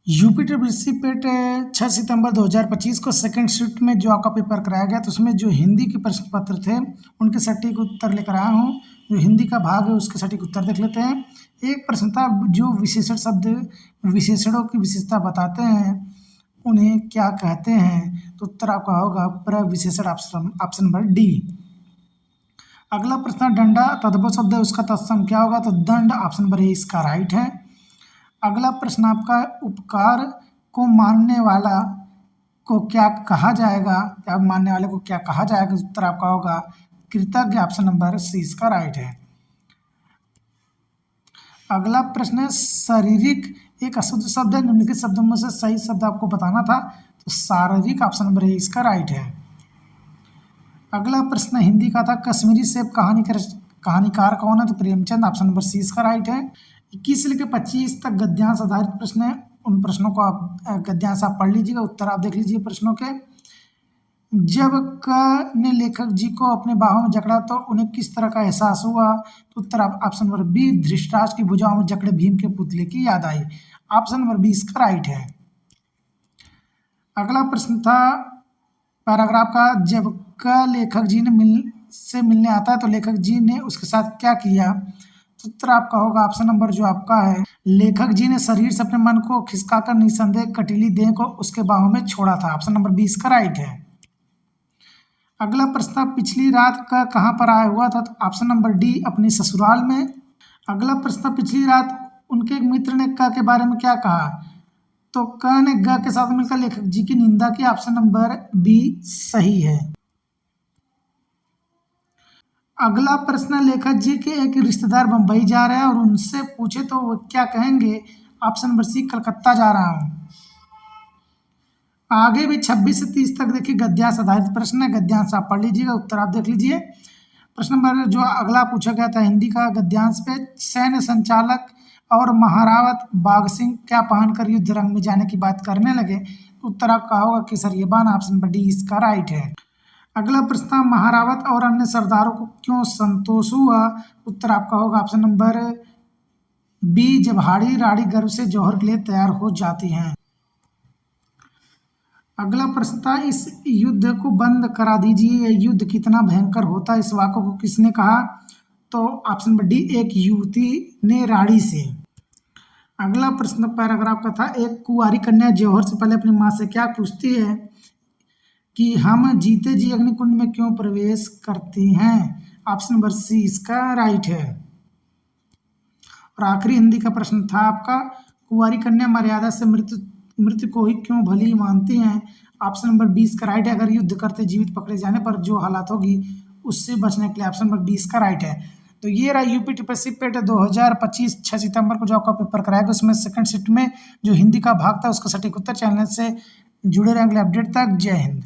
UP triple पेट 6 सितंबर 2025 को second shift में जो आपका पेपर कराया गया तो उसमें जो हिंदी के प्रश्न पत्र थे उनके सटीक उत्तर लेकर आया हूँ। जो हिंदी का भाग है उसके सटीक उत्तर देख लेते हैं। एक प्रश्न था, जो विशेषण शब्द विशेषणों की विशेषता बताते हैं उन्हें क्या कहते हैं? तो उत्तर आपका होगा प्रविशेषण, ऑप्शन नंबर डी। अगला प्रश्न, डंडा तद्भव शब्द है, उसका तत्सम क्या होगा? तो दंड, ऑप्शन नंबर ए इसका राइट है। अगला प्रश्न आपका, उपकार को मानने वाला को क्या कहा जाएगा? या मानने वाले को क्या कहा जाएगा? उत्तर आपका होगा कृतज्ञ, ऑप्शन नंबर सी इसका राइट है। अगला प्रश्न है, शारीरिक एक अशुद्ध शब्द है, निम्नलिखित शब्दों में से सही शब्द आपको बताना था, तो शारीरिक, ऑप्शन नंबर ए इसका राइट है। अगला प्रश्न हिंदी का था, कश्मीरी सेब कहानीकार कौन है? तो प्रेमचंद, ऑप्शन नंबर सी इसका राइट है। 21 से लेकर 25 तक गद्यांश आधारित प्रश्न है, उन प्रश्नों को आप गद्यांश आप पढ़ लीजिएगा, उत्तर आप देख लीजिए प्रश्नों के। जब क ने लेखक जी को अपने बाहों में जकड़ा तो उन्हें किस तरह का एहसास हुआ? तो उत्तर ऑप्शन नंबर बी, धृतराष्ट्र की भुजाओं में जकड़े भीम के पुतले की याद आई, ऑप्शन नंबर बी इसका राइट है। अगला प्रश्न था पैराग्राफ का, जब क लेखक जी ने मिलने आता है तो लेखक जी ने उसके साथ क्या किया? तो उत्तर आपका होगा ऑप्शन नंबर जो आपका है, लेखक जी ने शरीर से अपने मन को खिसकाकर निसंदेह कटीली देह को उसके बाहों में छोड़ा था, ऑप्शन नंबर बी इसका राइट है। अगला प्रश्न, पिछली रात का कहाँ पर आया हुआ था? तो ऑप्शन नंबर डी, अपने ससुराल में। अगला प्रश्न, पिछली रात उनके एक मित्र ने क के बारे में क्या कहा? तो क ने ग के साथ मिलकर लेखक जी की निंदा की, ऑप्शन नंबर बी सही है। अगला प्रश्न, लेखक जी के एक रिश्तेदार बम्बई जा रहे हैं और उनसे पूछे तो वो क्या कहेंगे? ऑप्शन नंबर सी, कलकत्ता जा रहा हूँ। आगे भी 26 से 30 तक देखिए गद्यांश आधारित प्रश्न है, गद्यांश आप पढ़ लीजिएगा, उत्तर आप देख लीजिए। प्रश्न नंबर जो अगला पूछा गया था हिंदी का गद्यांश पे, सैन्य संचालक और महारावत बाघ सिंह क्या पहनकर युद्ध रंग में जाने की बात करने लगे? उत्तर आपका होगा केसरिया, ऑप्शन नंबर डी इसका राइट है। अगला प्रश्न, महारावत और अन्य सरदारों को क्यों संतोष हुआ? उत्तर आपका होगा ऑप्शन नंबर बी, जब हाड़ी राड़ी गर्व से जौहर के लिए तैयार हो जाती हैं। अगला प्रश्न था, इस युद्ध को बंद करा दीजिए, यह युद्ध कितना भयंकर होता है, इस वाक्य को किसने कहा? तो ऑप्शन नंबर डी, एक युवती ने राड़ी से। अगला प्रश्न पैराग्राफ का था, एक कुंवारी कन्या जौहर से पहले अपनी माँ से क्या पूछती है कि हम जीते जी अग्निकुंड में क्यों प्रवेश करती हैं? ऑप्शन नंबर सी इसका राइट है। और आखिरी हिंदी का प्रश्न था आपका, कुंवारी कन्या मर्यादा से मृत्यु को ही क्यों भली मानती हैं? ऑप्शन नंबर 20 का राइट है, अगर युद्ध करते जीवित पकड़े जाने पर जो हालात होगी उससे बचने के लिए, ऑप्शन नंबर 20 का राइट है। तो ये रहा यूपी ट्रिपल पेट 2025 6 सितंबर को जो आपका पेपर कराएगा, उसमें सेकंड शिफ्ट में जो हिंदी का भाग था उसका सटीक उत्तर। चैनल से जुड़े रहेंगे अपडेट तक। जय हिंद।